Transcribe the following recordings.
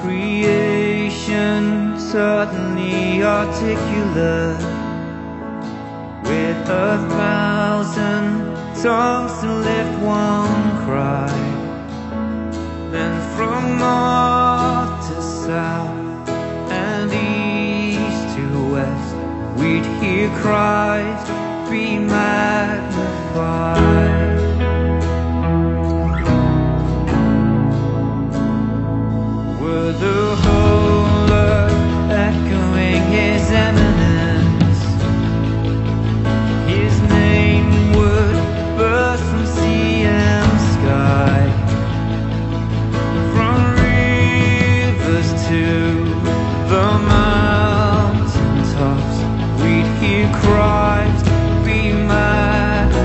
creation suddenly articulate, with 1,000 tongues to lift one cry. Then from north to south and east to west, we'd hear Christ be magnified. Were the whole earth echoing His eminence, His name would burst from sea and sky. From rivers to the mountain tops, we'd hear Christ be magnified.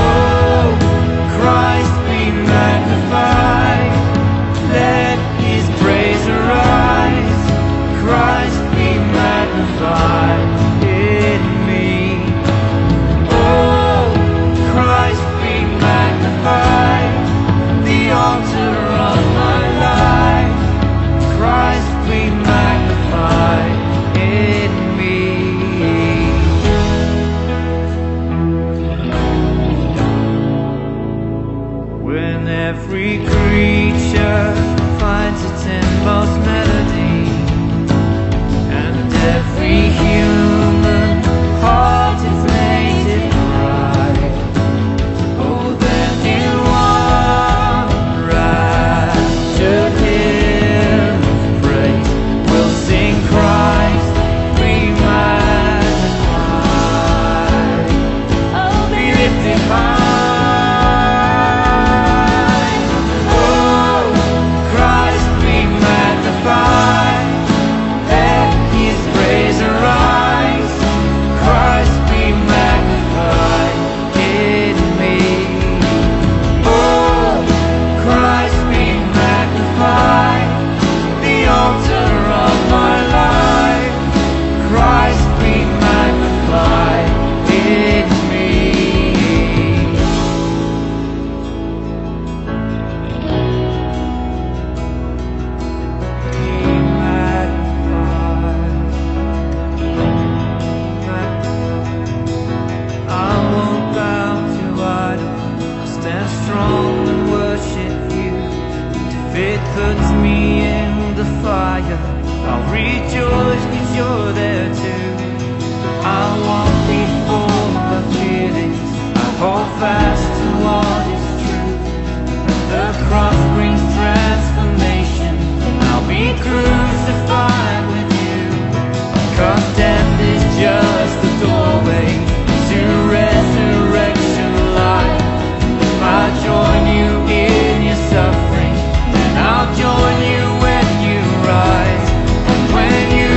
Oh, Christ be magnified. Let His praise arise. Christ be magnified in me. Oh, Christ be magnified. The altar of my life. Christ be magnified in me. When every creature finds its inmost melody, and every human heart is made to cry, oh, then in one raptured hymn of praise we'll sing Christ be magnified. Oh, be lifted high. Oh, Christ be magnified. Let His praise arise. Christ be magnified in me. Oh, Christ be magnified. The altar of my life. Christ be magnified in me. Be magnified. I won't bow to idols. I'll stand strong and worship You. If it puts me in the fire, I'll rejoice 'cause You're there too. I won't be fooled by feelings. I hold fast to what is true. The cross brings transformation. I'll be crucified with You. 'Cause death is just the doorway to resurrection life. I join You in Your suffering, and I'll join You when You rise. And when You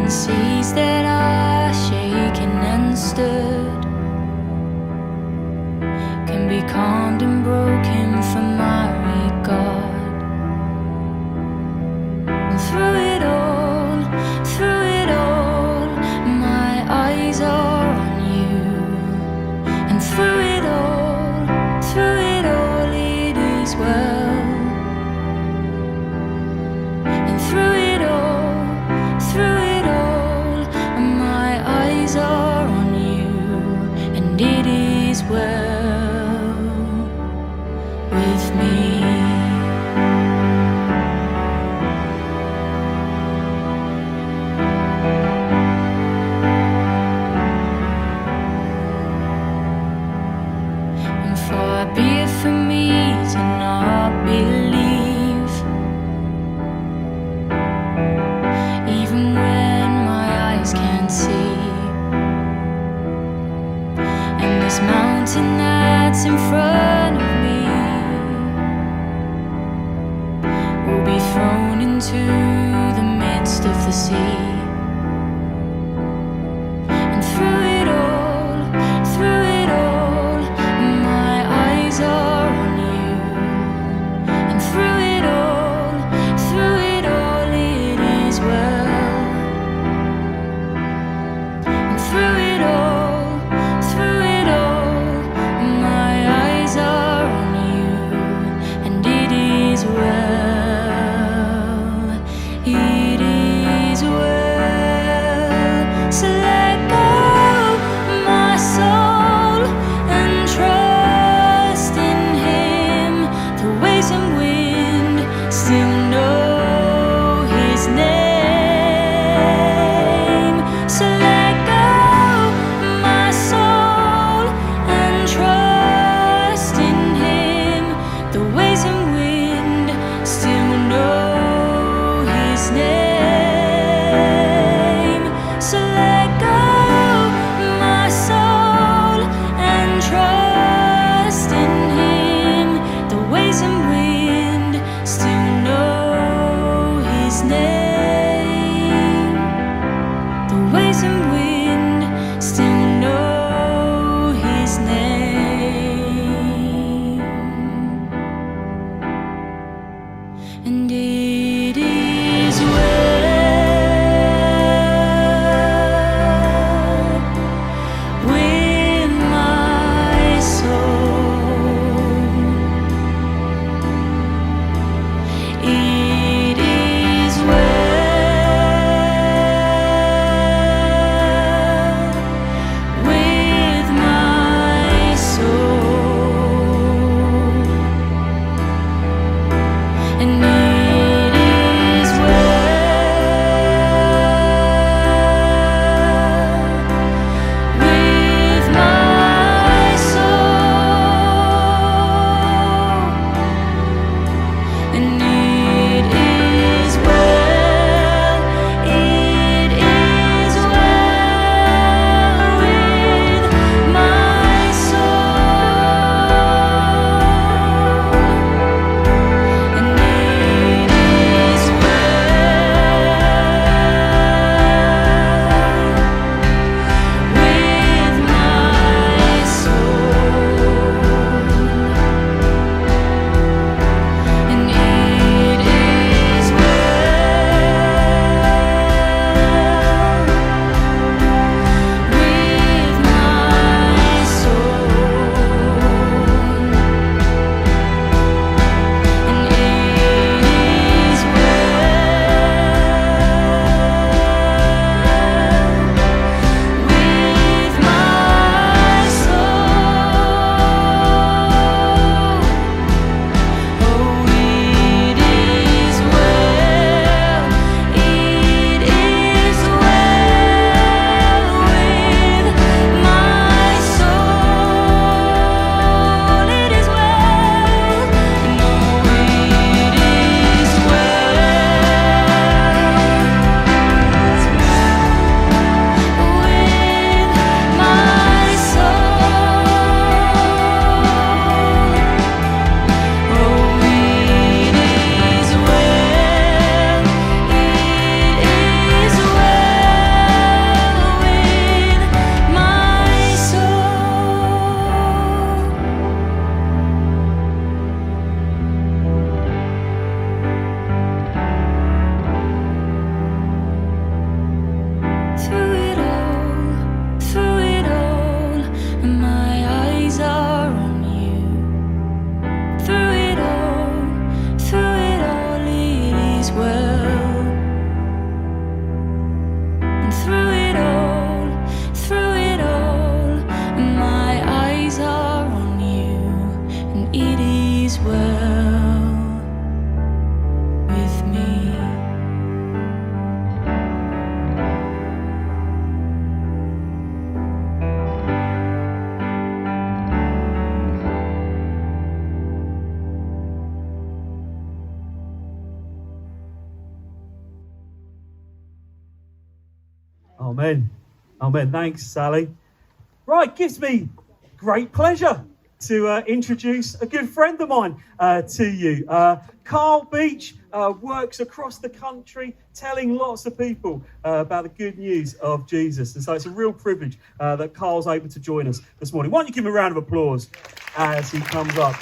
and seas that are shaken and stirred can be calmed and broken for my regard. And through it all, my eyes are on you. And through it all, it is well. And through it all, my eyes are on you, and it is well with me. And far be it from me to not believe, even when my eyes can't see. And this mountain that's in front of me will be thrown into the midst of the sea. And through it all, my eyes are on you. And through it all, it is well. And through it all, my eyes are on you, and it is well. It is well. So let go, my soul, and trust in Him. The waves and wind still know His name. So let go, my soul, and trust in Him. The waves and wind still know His name. So let go, my soul, and trust in Him. The waves and wind still know His name. The waves and wind still know His name. And it is well. Amen. Amen. Thanks, Sally. Right, gives me great pleasure to introduce a good friend of mine to you. Carl Beach works across the country telling lots of people about the good news of Jesus. And so it's a real privilege that Carl's able to join us this morning. Why don't you give him a round of applause as he comes up.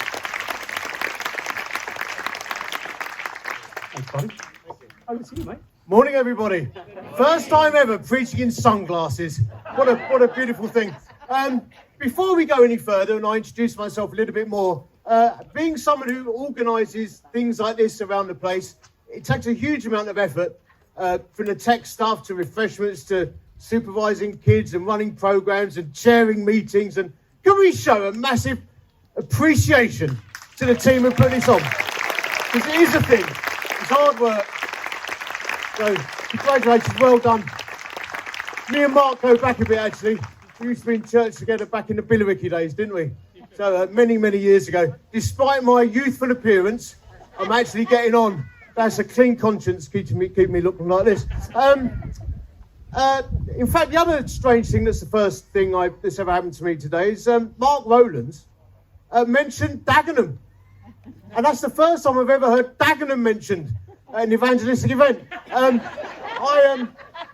Thanks, buddy. Over to you, mate. Morning, everybody. First time ever preaching in sunglasses. What a beautiful thing. Before we go any further, and I introduce myself a little bit more, being someone who organises things like this around the place, it takes a huge amount of effort, from the tech stuff to refreshments to supervising kids and running programs and chairing meetings. And can we show a massive appreciation to the team who put this on? Because it is a thing. It's hard work. So, congratulations, well done. Me and Mark go back a bit, actually. We used to be in church together back in the Billericay days, didn't we? So, many, many years ago. Despite my youthful appearance, I'm actually getting on. That's a clean conscience keeping me looking like this. In fact, the other strange thing, that's the first thing that's ever happened to me today, is Mark Rowlands mentioned Dagenham. And that's the first time I've ever heard Dagenham mentioned at an evangelistic event. And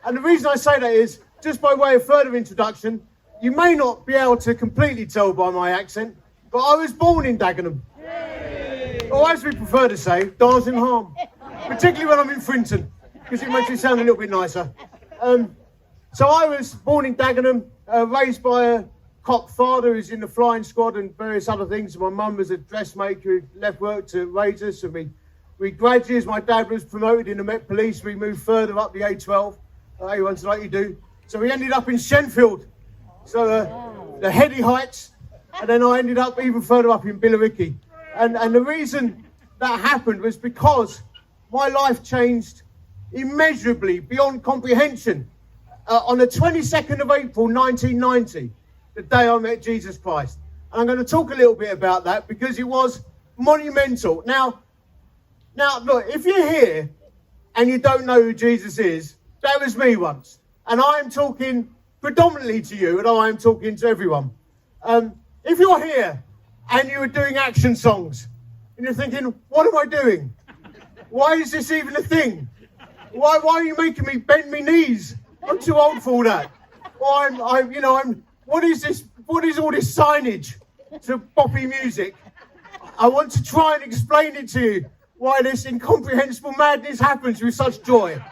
the reason I say that is, just by way of further introduction, you may not be able to completely tell by my accent, but I was born in Dagenham. Or as we prefer to say, Darzenham. Particularly when I'm in Frinton, because it makes it sound a little bit nicer. So I was born in Dagenham, raised by a cop father who's in the flying squad and various other things. My mum was a dressmaker who left work to raise us, and we gradually, as my dad was promoted in the Met Police, we moved further up the A12, A1's like you do. So we ended up in Shenfield, so the heady heights, and then I ended up even further up in Billericay. And the reason that happened was because my life changed immeasurably beyond comprehension on the 22nd of April 1990, the day I met Jesus Christ. And I'm going to talk a little bit about that because it was monumental. Now, look, if you're here and you don't know who Jesus is, that was me once. And I am talking predominantly to you, and I am talking to everyone. If you're here and you were doing action songs, and you're thinking, what am I doing? Why is this even a thing? Why are you making me bend my knees? I'm too old for all that. Or what is this? What is all this signage to boppy music? I want to try and explain it to you, why this incomprehensible madness happens with such joy.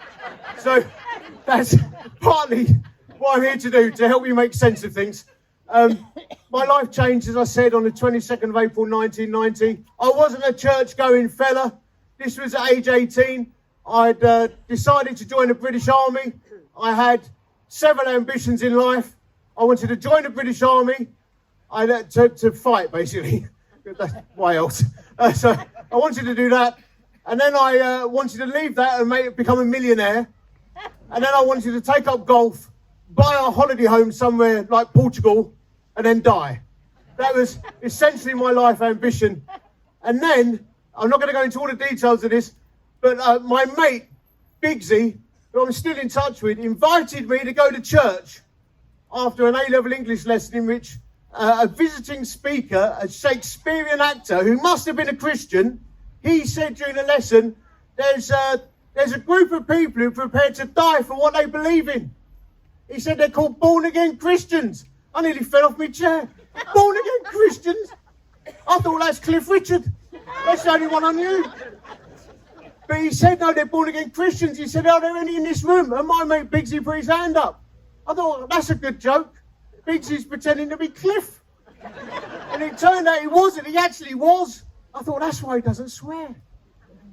So that's partly what I'm here to do, to help you make sense of things. My life changed, as I said, on the 22nd of April 1990. I wasn't a church-going fella. This was at age 18. I'd decided to join the British Army. I had several ambitions in life. I wanted to join the British Army to fight, basically. Why else? So I wanted to do that. And then I wanted to leave that and become a millionaire. And then I wanted to take up golf, buy a holiday home somewhere like Portugal, and then die. That was essentially my life ambition. And then, I'm not going to go into all the details of this, but my mate, Bigsy, who I'm still in touch with, invited me to go to church after an A-level English lesson in which a visiting speaker, a Shakespearean actor who must have been a Christian, he said during the lesson, there's a group of people who are prepared to die for what they believe in. He said they're called born-again Christians. I nearly fell off my chair. Born-again Christians? I thought that's Cliff Richard. That's the only one I knew. But he said, no, they're born-again Christians. He said, are there any in this room? And my mate Bigsy put his hand up. I thought, that's a good joke. Bigsy's pretending to be Cliff. And it turned out he wasn't. He actually was. I thought, that's why he doesn't swear.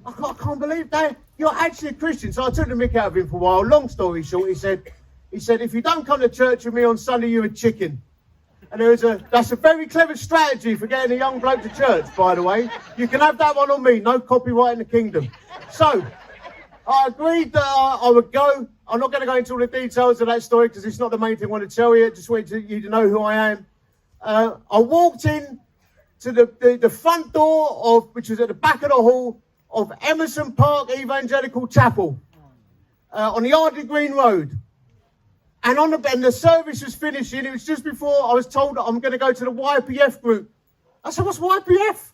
I can't believe that. You're actually a Christian. So I took the mick out of him for a while. Long story short, he said, if you don't come to church with me on Sunday, you're a chicken. And that's a very clever strategy for getting a young bloke to church, by the way. You can have that one on me. No copyright in the kingdom. So I agreed that I would go. I'm not going to go into all the details of that story because it's not the main thing I want to tell you. I just wanted you to know who I am. I walked in to the front door which was at the back of the hall of Emerson Park Evangelical Chapel on the Yardley Green Road. And the service was finishing. It was just before I was told that I'm going to go to the YPF group. I said, what's YPF?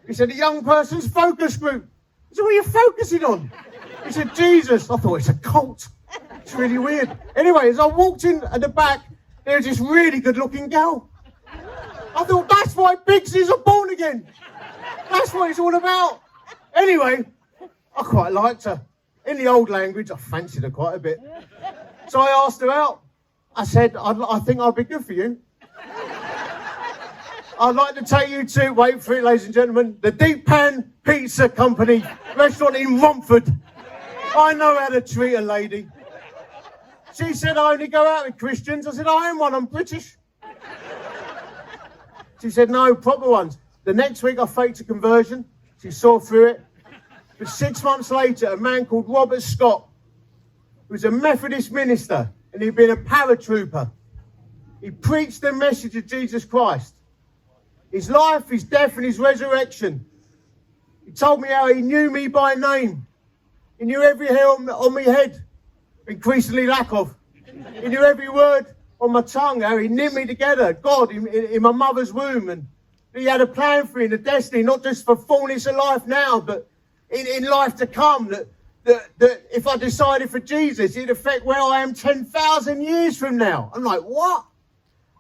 He said, the young person's focus group. I said, what are you focusing on? He said, Jesus. I thought, it's a cult. It's really weird. Anyway, as I walked in at the back, there was this really good-looking girl. I thought, that's why Bigsies are born again. That's what it's all about. Anyway, I quite liked her. In the old language, I fancied her quite a bit. So I asked her out. I said, I think I'll be good for you. I'd like to take you to, wait for it, ladies and gentlemen, the Deep Pan Pizza Company restaurant in Romford. I know how to treat a lady. She said, I only go out with Christians. I said, I am one, I'm British. She said, no, proper ones. The next week I faked a conversion. She saw through it. But 6 months later, a man called Robert Scott, who was a Methodist minister, and he'd been a paratrooper. He preached the message of Jesus Christ. His life, his death, and his resurrection. He told me how he knew me by name. He knew every hair on my head, increasingly lack of. He knew every word on my tongue, how he knit me together, God, in my mother's womb. And he had a plan for me, and a destiny, not just for fullness of life now, but in life to come. That if I decided for Jesus, it'd affect where I am 10,000 years from now. I'm like, what?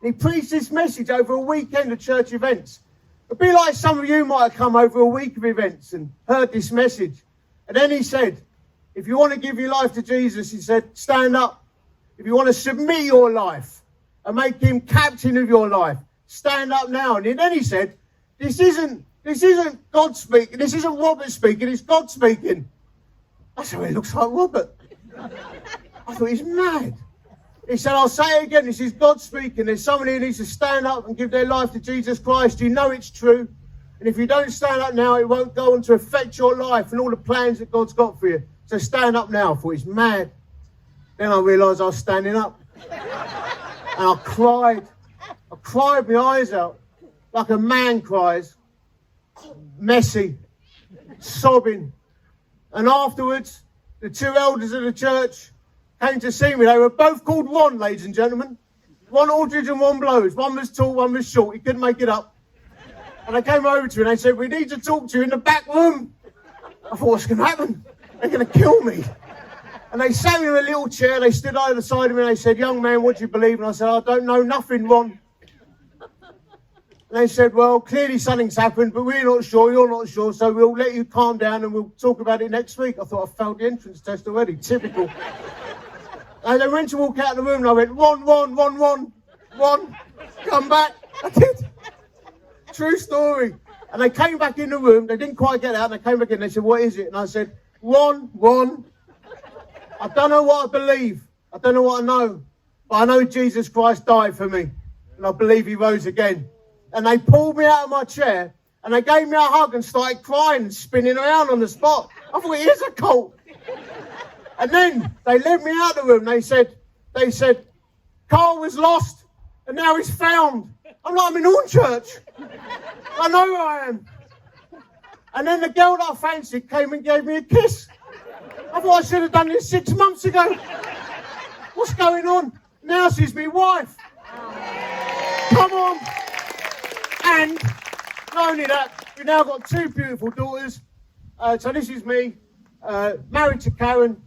And he preached this message over a weekend of church events. It'd be like some of you might have come over a week of events and heard this message. And then he said, if you want to give your life to Jesus, he said, stand up. If you want to submit your life and make him captain of your life, stand up now. And then he said, this isn't God speaking. This isn't Robert speaking. It's God speaking. I said, well, it looks like Robert. I thought, he's mad. He said, I'll say it again. This is God speaking. There's somebody who needs to stand up and give their life to Jesus Christ. You know it's true. And if you don't stand up now, it won't go on to affect your life and all the plans that God's got for you. So stand up now. I thought, he's mad. Then I realised I was standing up. And I cried. I cried my eyes out like a man cries. Messy. Sobbing. And afterwards, the two elders of the church came to see me. They were both called Ron, ladies and gentlemen. Ron Aldridge and Ron Blows. One was tall, one was short. He couldn't make it up. And they came over to me and they said, we need to talk to you in the back room. I thought, what's going to happen? They're going to kill me. And they sat me in a little chair. They stood either side of me and they said, young man, what do you believe? And I said, I don't know nothing, Ron. And they said, well, clearly something's happened, but we're not sure, you're not sure, so we'll let you calm down and we'll talk about it next week. I thought, I failed the entrance test already. Typical. And they went to walk out of the room and I went, Ron, come back. I did. True story. And they came back in the room. They didn't quite get out. They came back in. They said, what is it? And I said, Ron, I don't know what I believe. I don't know what I know. But I know Jesus Christ died for me. And I believe he rose again. And they pulled me out of my chair and they gave me a hug and started crying and spinning around on the spot. I thought, it is a cult. And then they led me out of the room. They said, Carl was lost and now he's found. I'm like, I'm in Hornchurch. I know who I am. And then the girl that I fancied came and gave me a kiss. I thought I should have done this 6 months ago. What's going on? Now she's my wife. Come on. And not only that, we've now got two beautiful daughters. So this is me, married to Karen,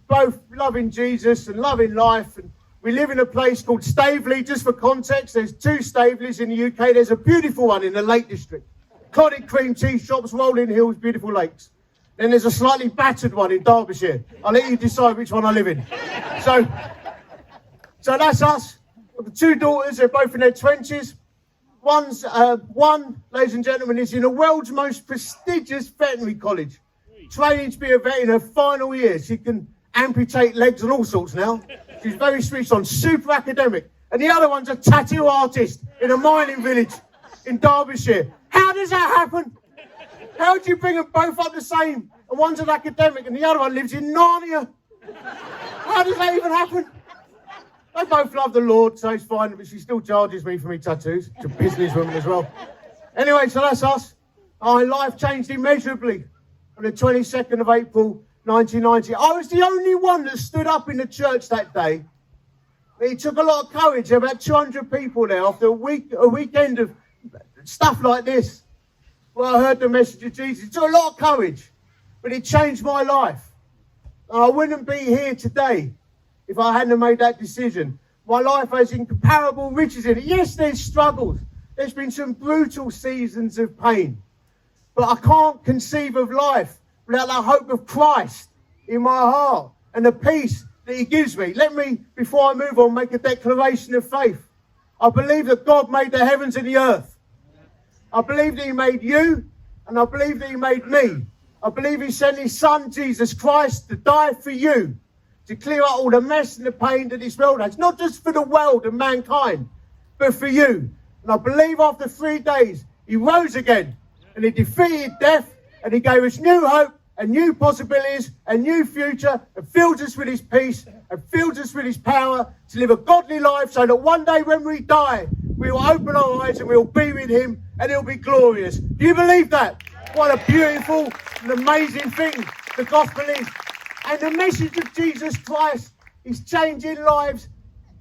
both loving Jesus and loving life. And we live in a place called Staveley. Just for context, there's two Staveleys in the UK. There's a beautiful one in the Lake District. Clotted cream tea shops, rolling hills, beautiful lakes. Then there's a slightly battered one in Derbyshire. I'll let you decide which one I live in. So that's us. The two daughters, they're both in their 20s. One, ladies and gentlemen, is in the world's most prestigious veterinary college, training to be a vet in her final year. She can amputate legs and all sorts now. She's very switched on, super academic. And the other one's a tattoo artist in a mining village in Derbyshire. How does that happen? How do you bring them both up the same? And one's an academic and the other one lives in Narnia. How does that even happen? They both love the Lord, so it's fine, but she still charges me for my tattoos. She's a businesswoman as well. Anyway, so that's us. Our life changed immeasurably on the 22nd of April, 1990. I was the only one that stood up in the church that day It took a lot of courage. There were about 200 people there after a weekend of stuff like this. Well, I heard the message of Jesus. It took a lot of courage, but it changed my life. I wouldn't be here today if I hadn't made that decision. My life has incomparable riches in it. Yes, there's struggles. There's been some brutal seasons of pain. But I can't conceive of life without the hope of Christ in my heart and the peace that he gives me. Let me, before I move on, make a declaration of faith. I believe that God made the heavens and the earth. I believe that he made you, and I believe that he made me. I believe he sent his son, Jesus Christ, to die for you, to clear out all the mess and the pain that this world has. Not just for the world and mankind, but for you. And I believe after 3 days, he rose again, and he defeated death, and he gave us new hope, and new possibilities, a new future, and fills us with his peace, and fills us with his power to live a godly life, so that one day when we die, we will open our eyes and we will be with him, and it'll be glorious. Do you believe that? What a beautiful and amazing thing the gospel is. And the message of Jesus Christ is changing lives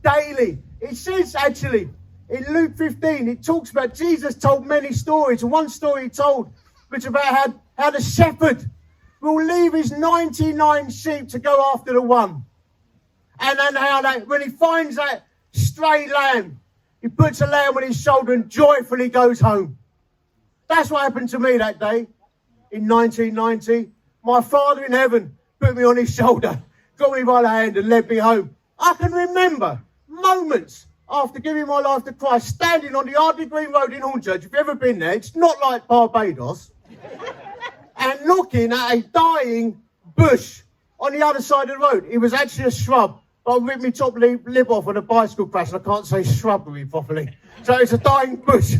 daily. It says actually, in Luke 15, it talks about Jesus told many stories. And one story he told was about how the shepherd will leave his 99 sheep to go after the one. And then how when he finds that stray lamb, he puts a lamb on his shoulder and joyfully goes home. That's what happened to me that day in 1990. My Father in heaven put me on his shoulder, got me by the hand and led me home. I can remember moments after giving my life to Christ, standing on the Ardley Green Road in Hornchurch. If you've ever been there, it's not like Barbados. And looking at a dying bush on the other side of the road. It was actually a shrub. But I ripped my top lip off on a bicycle crash, and I can't say shrubbery properly. So it's a dying bush.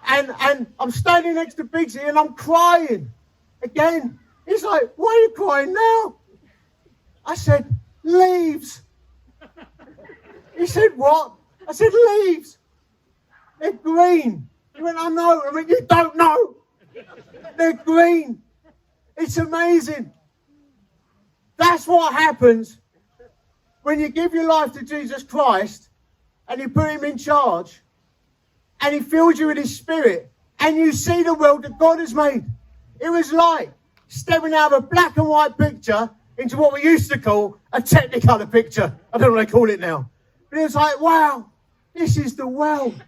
And I'm standing next to Bigsy and I'm crying again. He's like, why are you crying now? I said, leaves. He said, what? I said, leaves. They're green. He went, I know. I mean, you don't know. They're green. It's amazing. That's what happens when you give your life to Jesus Christ and you put him in charge and he fills you with his spirit and you see the world that God has made. It was like stepping out of a black and white picture into what we used to call a Technicolor picture. I don't know what they call it now. But it was like, wow, this is the world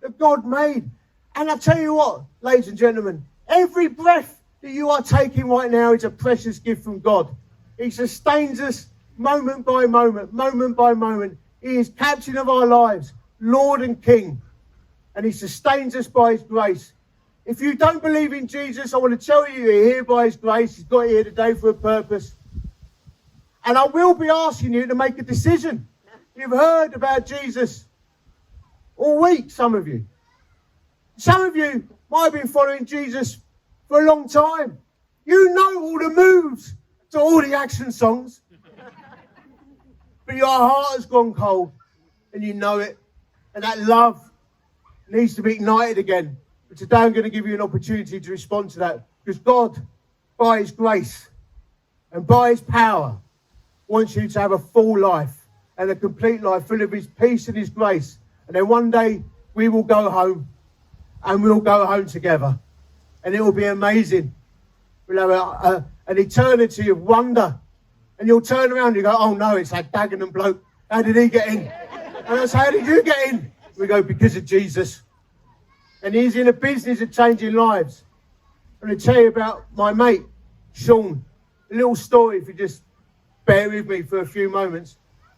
that God made. And I tell you what, ladies and gentlemen, every breath that you are taking right now is a precious gift from God. He sustains us moment by moment, moment by moment. He is captain of our lives, Lord and King. And he sustains us by his grace. If you don't believe in Jesus, I want to tell you you're here by his grace. He's got you here today for a purpose. And I will be asking you to make a decision. You've heard about Jesus all week, some of you. Some of you might have been following Jesus for a long time. You know all the moves to all the action songs. But your heart has gone cold and you know it. And that love needs to be ignited again. But today I'm going to give you an opportunity to respond to that. Because God, by his grace and by his power, wants you to have a full life and a complete life full of his peace and his grace. And then one day we will go home and we'll go home together. And it will be amazing. We'll have an eternity of wonder. And you'll turn around and you go, oh no, it's that Dagenham bloke. How did he get in? And I say, how did you get in? We go, because of Jesus. And he's in a business of changing lives. I'm going to tell you about my mate, Sean. A little story, if you just bear with me for a few moments.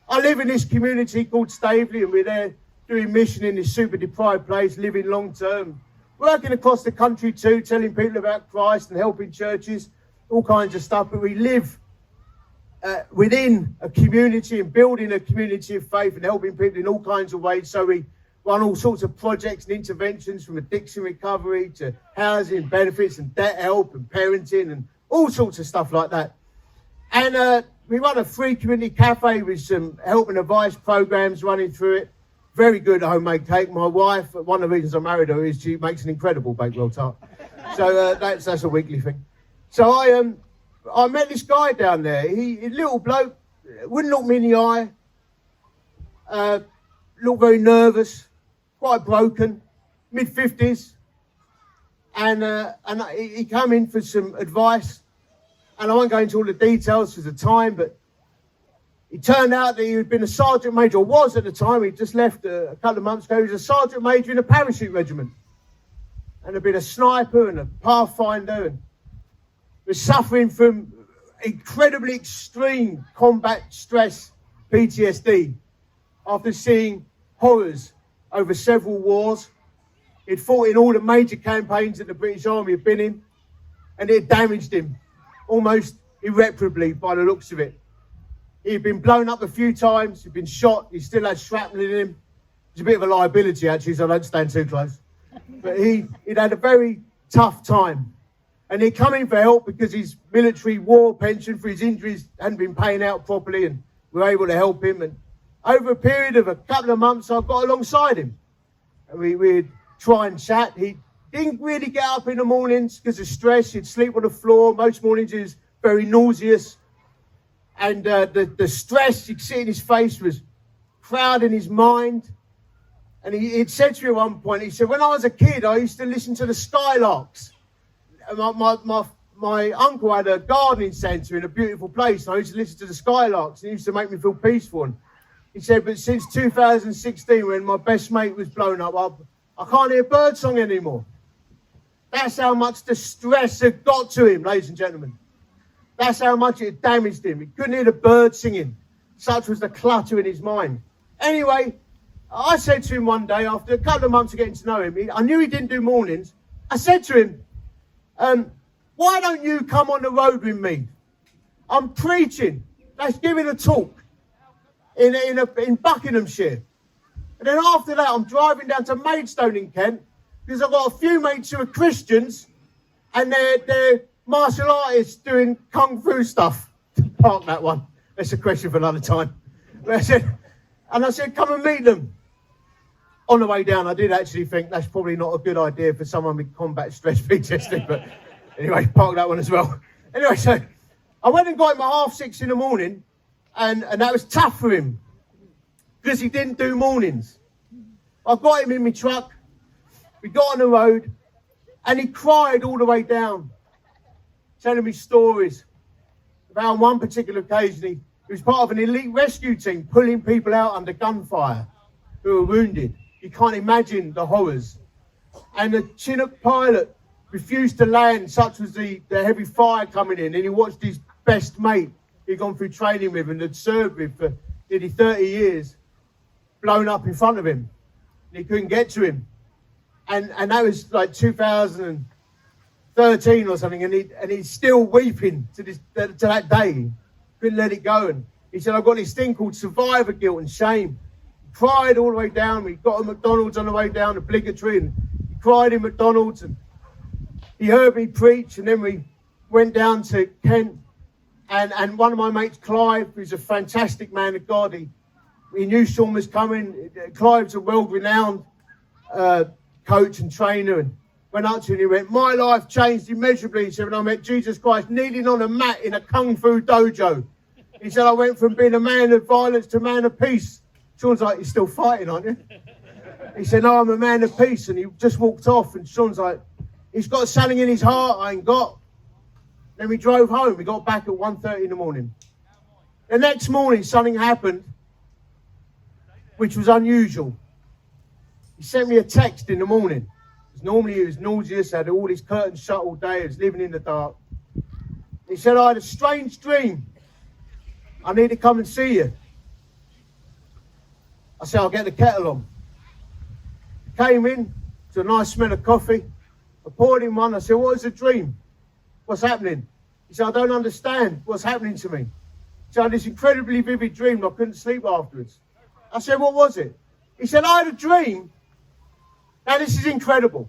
I live in this community called Staveley, and we're there doing mission in this super deprived place, living long term. Working across the country too, telling people about Christ and helping churches, all kinds of stuff. But we live within a community and building a community of faith and helping people in all kinds of ways. So we run all sorts of projects and interventions, from addiction recovery to housing benefits and debt help and parenting and all sorts of stuff like that. And we run a free community cafe with some help and advice programs running through it. Very good homemade cake. My wife, one of the reasons I married her is she makes an incredible Bakewell tart. So that's a weekly thing. So I met this guy down there. He a little bloke, wouldn't look me in the eye. looked very nervous, quite broken, mid-50s. And he came in for some advice. And I won't go into all the details because of time, but it turned out that he had been a sergeant major, or was at the time. He'd just left a couple of months ago. He was a sergeant major in a parachute regiment. And had been a sniper and a pathfinder, and was suffering from incredibly extreme combat stress, PTSD, after seeing horrors over several wars. He'd fought in all the major campaigns that the British Army had been in, and it had damaged him almost irreparably by the looks of it. He'd been blown up a few times, he'd been shot, he still had shrapnel in him. He's a bit of a liability, actually, so I don't stand too close. But he'd had a very tough time. And he'd come in for help because his military war pension for his injuries hadn't been paying out properly, and we were able to help him. And over a period of a couple of months, I got alongside him. And we'd try and chat. He didn't really get up in the mornings because of stress. He'd sleep on the floor. Most mornings he was very nauseous. And the stress you could see in his face was crowding his mind. And he'd said to me at one point, he said, when I was a kid, I used to listen to the Skylarks. My uncle had a gardening centre in a beautiful place, and I used to listen to the Skylarks, and it used to make me feel peaceful. And he said, but since 2016, when my best mate was blown up, I can't hear birdsong anymore. That's how much the stress had got to him, ladies and gentlemen. That's how much it damaged him. He couldn't hear the birds singing. Such was the clutter in his mind. Anyway, I said to him one day, after a couple of months of getting to know him, I knew he didn't do mornings. I said to him, why don't you come on the road with me? I'm preaching. Let's give it a talk in Buckinghamshire. And then after that, I'm driving down to Maidstone in Kent because I've got a few mates who are Christians and they're martial artists doing kung fu stuff. Park that one. That's a question for another time. But I said, come and meet them. On the way down, I did actually think that's probably not a good idea for someone with combat stress PTSD, but anyway, park that one as well. Anyway, so I went and got him at 6:30 in the morning, and that was tough for him because he didn't do mornings. I got him in my truck, we got on the road, and he cried all the way down, telling me stories about on one particular occasion, he was part of an elite rescue team pulling people out under gunfire who were wounded. You can't imagine the horrors. And the Chinook pilot refused to land, such was the heavy fire coming in. And he watched his best mate, he'd gone through training with and had served with for nearly 30 years, blown up in front of him. And he couldn't get to him. And that was like 2013 or something. And he's still weeping to that day. Couldn't let it go. And he said, I've got this thing called survivor guilt and shame. Cried all the way down. We got a McDonald's on the way down, obligatory, and he cried in McDonald's, and he heard me preach, and then we went down to Kent, and one of my mates, Clive, who's a fantastic man of God, he knew Sean was coming. Clive's a world-renowned coach and trainer, and went up to him and he went, my life changed immeasurably, he said, when I met Jesus Christ kneeling on a mat in a kung fu dojo. He said, I went from being a man of violence to a man of peace. Sean's like, you're still fighting, aren't you? He said, no, I'm a man of peace. And he just walked off. And Sean's like, he's got something in his heart I ain't got. Then we drove home. We got back at 1:30 in the morning. The next morning, something happened, which was unusual. He sent me a text in the morning. Because normally he was nauseous, had all his curtains shut all day, he was living in the dark. He said, I had a strange dream. I need to come and see you. I said, I'll get the kettle on. Came in to a nice smell of coffee. I poured him one. I said, what is the dream? What's happening? He said, I don't understand what's happening to me. He said, I had this incredibly vivid dream. I couldn't sleep afterwards. I said, what was it? He said, I had a dream. Now, this is incredible.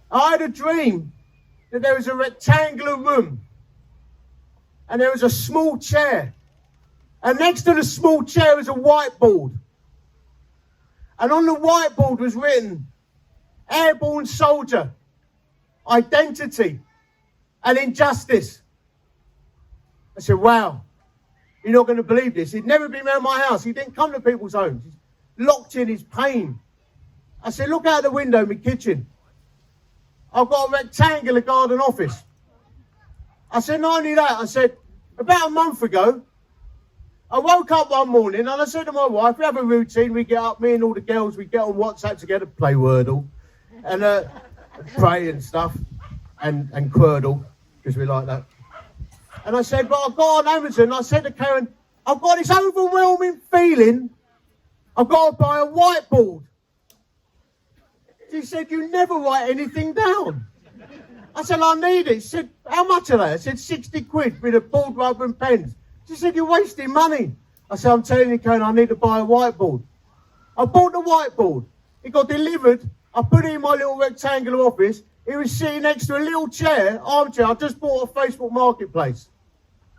I had a dream that there was a rectangular room and there was a small chair. And next to the small chair was a whiteboard. And on the whiteboard was written, airborne soldier, identity, and injustice. I said, wow. You're not going to believe this. He'd never been around my house. He didn't come to people's homes. He's locked in his pain. I said, look out the window in my kitchen. I've got a rectangular garden office. I said, not only that, I said, about a month ago, I woke up one morning and I said to my wife, we have a routine, we get up, me and all the girls, we get on WhatsApp together, play Wordle, and pray and stuff, and Quordle, because we like that. And I said, but I've got on Amazon, I said to Karen, I've got this overwhelming feeling, I've got to buy a whiteboard. She said, you never write anything down. I said, I need it. She said, how much are they? I said, 60 quid with a board, rubber and pens. She said, you're wasting money. I said, I'm telling you, Karen, I need to buy a whiteboard. I bought the whiteboard. It got delivered. I put it in my little rectangular office. It was sitting next to a little chair, armchair. I just bought a Facebook Marketplace.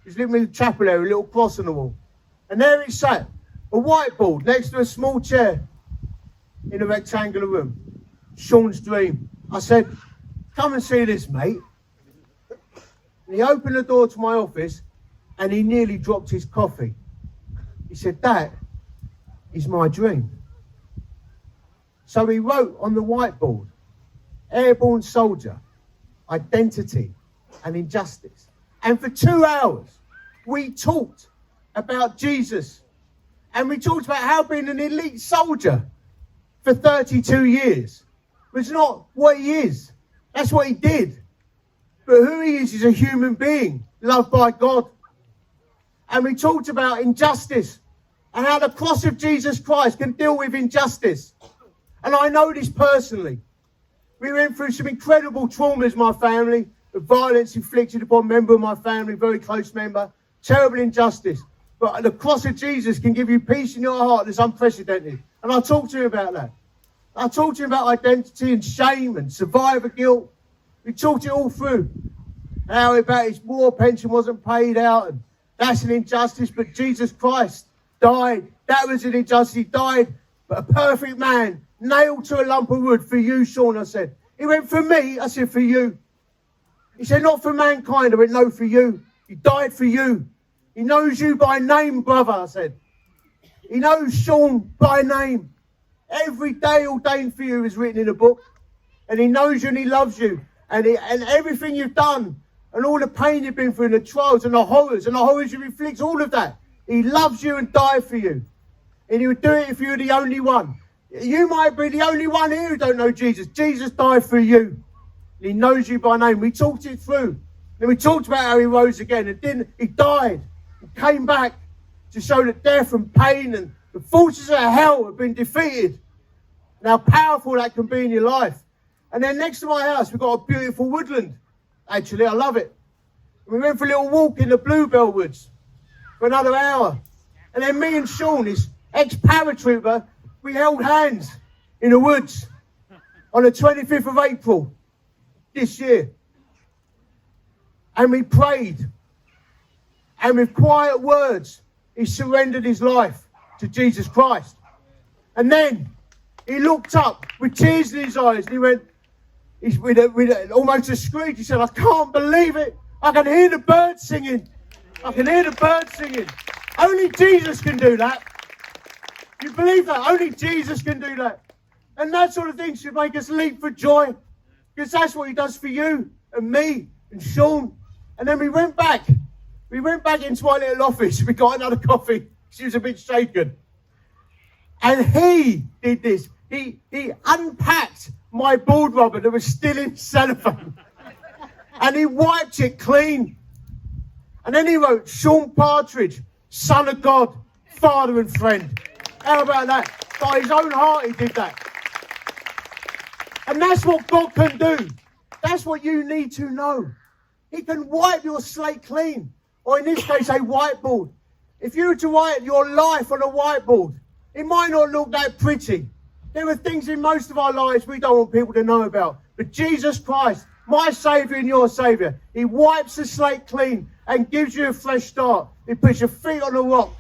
It's a little chapel there, a little cross on the wall. And there it sat, a whiteboard next to a small chair in a rectangular room. Sean's dream. I said, come and see this, mate. And he opened the door to my office and he nearly dropped his coffee. He said, that is my dream. So he wrote on the whiteboard, airborne soldier, identity and injustice. And for 2 hours, we talked about Jesus. And we talked about how being an elite soldier for 32 years was not what he is. That's what he did. But who he is a human being, loved by God. And we talked about injustice and how the cross of Jesus Christ can deal with injustice. And I know this personally. We went through some incredible traumas, my family, the violence inflicted upon a member of my family, very close member, terrible injustice. But the cross of Jesus can give you peace in your heart that's unprecedented. And I talked to him about that. I talked to him about identity and shame and survivor guilt. We talked it all through. How about his war pension wasn't paid out, and that's an injustice, but Jesus Christ died. That was an injustice. He died, but a perfect man, nailed to a lump of wood for you, Sean, I said. He went, for me? I said, for you. He said, not for mankind. I went, no, for you. He died for you. He knows you by name, brother, I said. He knows Sean by name. Every day ordained for you is written in a book. And he knows you and he loves you. And everything you've done and all the pain you've been through and the trials and the horrors you've inflicted, all of that. He loves you and died for you. And he would do it if you were the only one. You might be the only one here who don't know Jesus. Jesus died for you. And he knows you by name. We talked it through. Then we talked about how he rose again. He died and came back to show that death and pain and the forces of hell have been defeated. And how powerful that can be in your life. And then next to my house, we've got a beautiful woodland. Actually, I love it. We went for a little walk in the Bluebell Woods for another hour. And then me and Sean, his ex-paratrooper, we held hands in the woods on the 25th of April this year. And we prayed. And with quiet words, he surrendered his life to Jesus Christ. And then he looked up with tears in his eyes and he went, with almost a screech, he said, I can't believe it. I can hear the birds singing. I can hear the birds singing. Only Jesus can do that. You believe that? Only Jesus can do that. And that sort of thing should make us leap for joy. Because that's what he does for you and me and Sean. And then we went back. We went back into our little office. We got another coffee. She was a bit shaken. And he did this. He unpacked my board rubber that was still in cellophane. And he wiped it clean. And then he wrote, Sean Partridge, Son of God, Father and Friend. How about that? By his own heart he did that. And that's what God can do. That's what you need to know. He can wipe your slate clean. Or in this case, a whiteboard. If you were to write your life on a whiteboard, it might not look that pretty. There are things in most of our lives we don't want people to know about. But Jesus Christ, my Saviour and your Saviour, he wipes the slate clean and gives you a fresh start. He puts your feet on a rock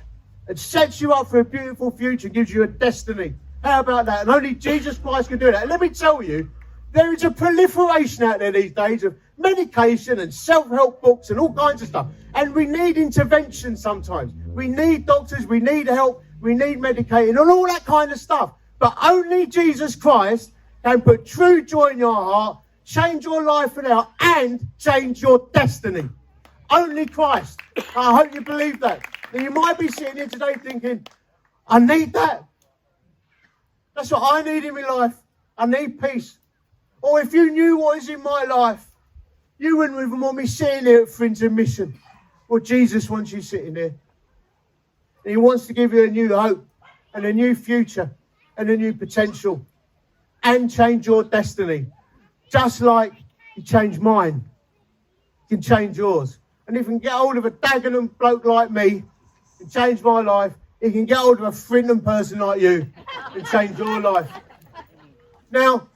and sets you up for a beautiful future, gives you a destiny. How about that? And only Jesus Christ can do that. And let me tell you, there is a proliferation out there these days of medication and self-help books and all kinds of stuff. And we need intervention sometimes. We need doctors, we need help, we need medicating and all that kind of stuff. But only Jesus Christ can put true joy in your heart, change your life for now, and change your destiny. Only Christ. I hope you believe that. Now, you might be sitting here today thinking, I need that. That's what I need in my life. I need peace. Or if you knew what is in my life, you wouldn't even want me sitting here at Friends of Mission. Well, Jesus wants you sitting there. And he wants to give you a new hope and a new future and a new potential and change your destiny. Just like he changed mine, he can change yours. And if he can get hold of a Dagenham bloke like me and change my life, he can get hold of a Frinton person like you and change your life. Now,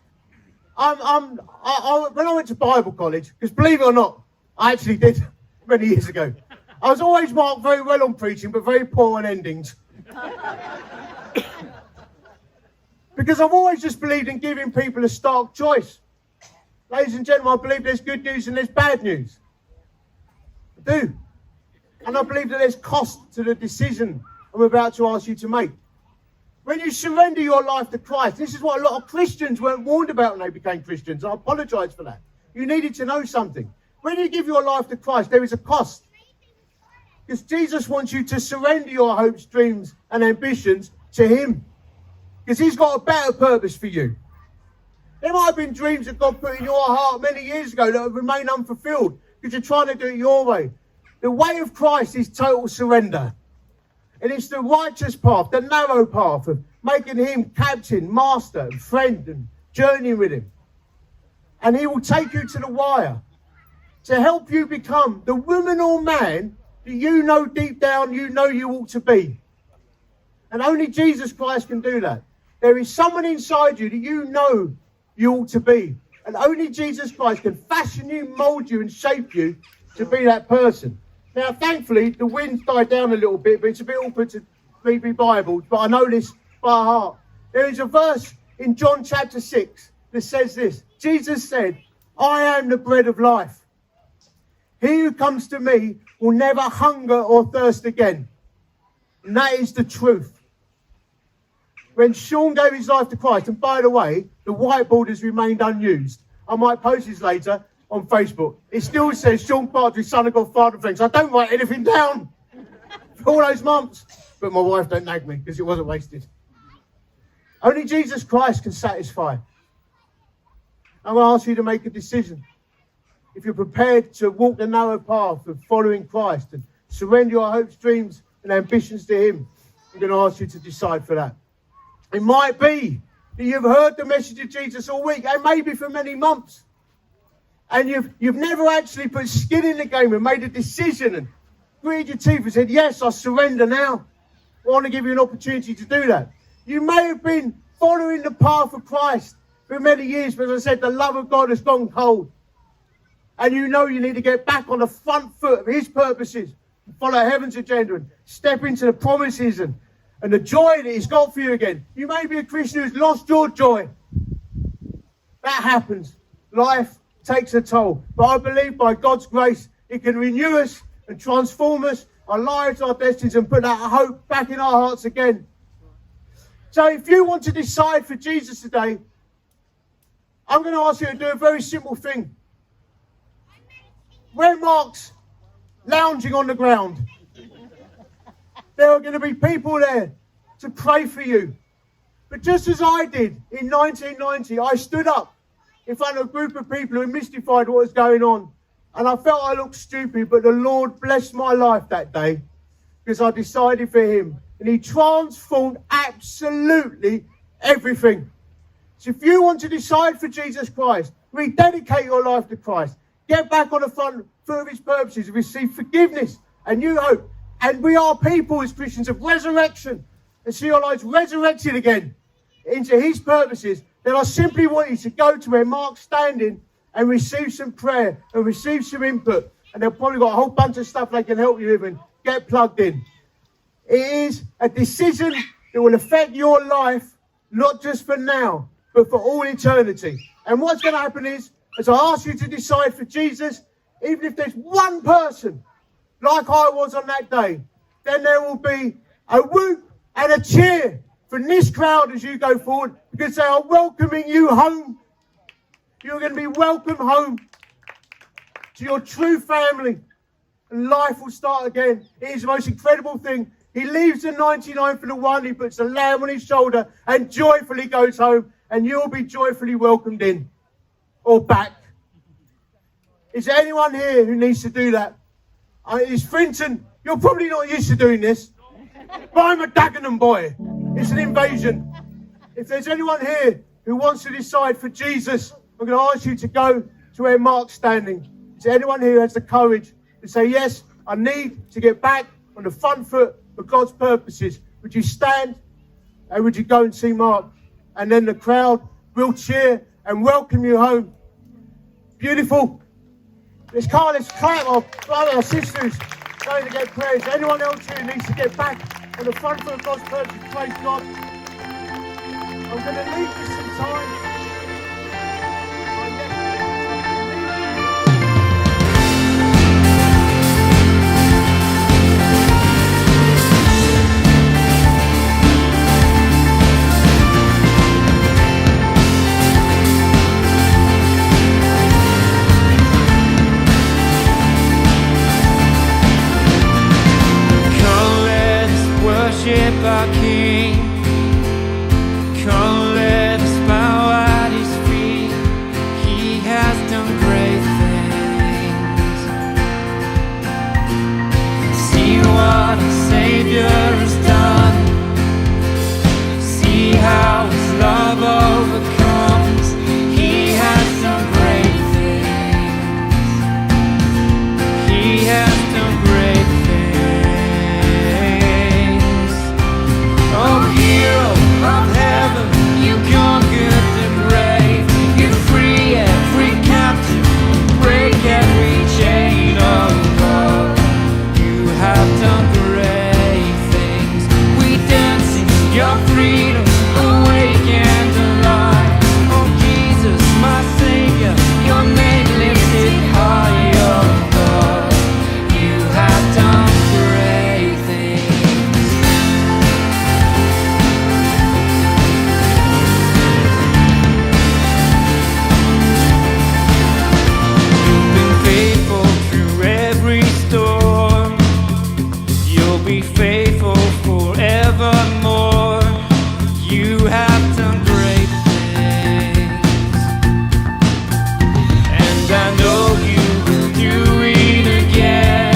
when I went to Bible college, because believe it or not, I actually did many years ago. I was always marked very well on preaching, but very poor on endings. Because I've always just believed in giving people a stark choice. Ladies and gentlemen, I believe there's good news and there's bad news. I do. And I believe that there's cost to the decision I'm about to ask you to make. When you surrender your life to Christ, this is what a lot of Christians weren't warned about when they became Christians. I apologise for that. You needed to know something. When you give your life to Christ, there is a cost. Because Jesus wants you to surrender your hopes, dreams and ambitions to him. Because he's got a better purpose for you. There might have been dreams that God put in your heart many years ago that have remained unfulfilled because you're trying to do it your way. The way of Christ is total surrender. And it's the righteous path, the narrow path of making him captain, master, and friend and journeying with him. And he will take you to the wire to help you become the woman or man that you know deep down you know you ought to be. And only Jesus Christ can do that. There is someone inside you that you know you ought to be. And only Jesus Christ can fashion you, mould you and shape you to be that person. Now, thankfully, the wind's died down a little bit, but it's a bit awkward to read my Bible, but I know this by heart. There is a verse in John chapter 6 that says this. Jesus said, I am the bread of life. He who comes to me will never hunger or thirst again. And that is the truth. When Sean gave his life to Christ, and by the way, the whiteboard has remained unused. I might post this later on Facebook. It still says Sean Partridge, son of God, father of friends. I don't write anything down for all those months. But my wife don't nag me because it wasn't wasted. Only Jesus Christ can satisfy. I'm going to ask you to make a decision. If you're prepared to walk the narrow path of following Christ and surrender your hopes, dreams and ambitions to him, I'm going to ask you to decide for that. It might be that you've heard the message of Jesus all week and maybe for many months. And you've never actually put skin in the game and made a decision and gritted your teeth and said, yes, I surrender now. I want to give you an opportunity to do that. You may have been following the path of Christ for many years, but as I said, the love of God has gone cold. And you know you need to get back on the front foot of his purposes, follow heaven's agenda and step into the promises and the joy that he's got for you again. You may be a Christian who's lost your joy. That happens. Life takes a toll. But I believe by God's grace, it can renew us and transform us, our lives, our destinies, and put that hope back in our hearts again. So if you want to decide for Jesus today, I'm going to ask you to do a very simple thing. Where Mark's lounging on the ground, there are going to be people there to pray for you. But just as I did in 1990, I stood up in front of a group of people who mystified what was going on. And I felt I looked stupid, but the Lord blessed my life that day because I decided for him. And he transformed absolutely everything. So if you want to decide for Jesus Christ, rededicate your life to Christ, get back on the front foot of his purposes, receive forgiveness and new hope. And we are people as Christians of resurrection and see our lives resurrected again into his purposes. Then I simply want you to go to where Mark's standing and receive some prayer and receive some input. And they've probably got a whole bunch of stuff they can help you with and get plugged in. It is a decision that will affect your life, not just for now, but for all eternity. And what's going to happen is, as I ask you to decide for Jesus, even if there's one person like I was on that day, then there will be a whoop and a cheer from this crowd as you go forward, because they are welcoming you home. You're going to be welcomed home to your true family, and life will start again. It is the most incredible thing. He leaves the 99 for the one, he puts the lamb on his shoulder and joyfully goes home, and you'll be joyfully welcomed in or back. Is there anyone here who needs to do that? It's Frinton. You're probably not used to doing this, but I'm a Dagenham boy. It's an invasion. If there's anyone here who wants to decide for Jesus, I'm going to ask you to go to where Mark's standing. Is there anyone here who has the courage to say, yes, I need to get back on the front foot for God's purposes? Would you stand and would you go and see Mark? And then the crowd will cheer and welcome you home. Beautiful. Let's clap our brothers and sisters going to get prayers. Anyone else here needs to get back on the front foot of God's purpose? Praise God. I'm going to leave this some time. Worship our King. Come, let us bow at His feet. He has done great things. See what our Savior has done. See how His love overcomes. He has done great things. He has done great things. Oh, hero of heaven, you conquered the grave. You free every captive, break every chain of love. You have done great things. We dance in your freedom, awake and alive. Oh, Jesus, my Savior, your name lifted high, oh God. You have done great things. Faithful through every storm, you'll be faithful forevermore. You have done great things, and I know you will do it again,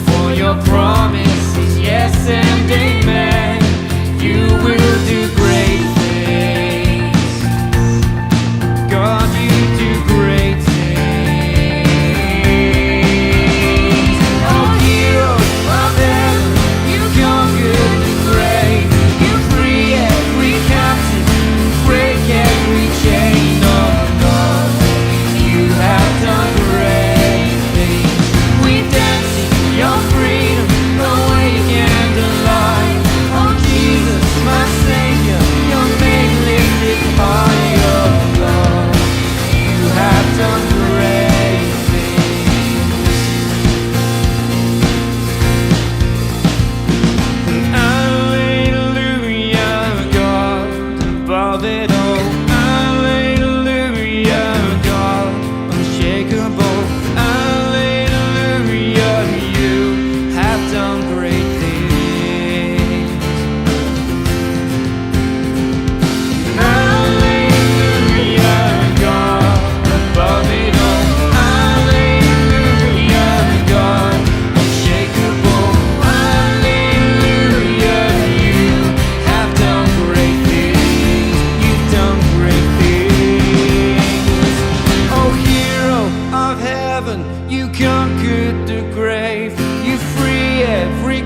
for your promise is yes and amen. You will do great things, God, you do great things.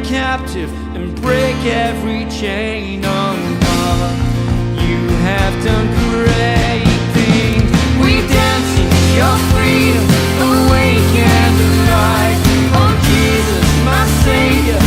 Captive and break every chain on God. You have done great things. We dance in your freedom, awake and alive. Oh Jesus, my Savior,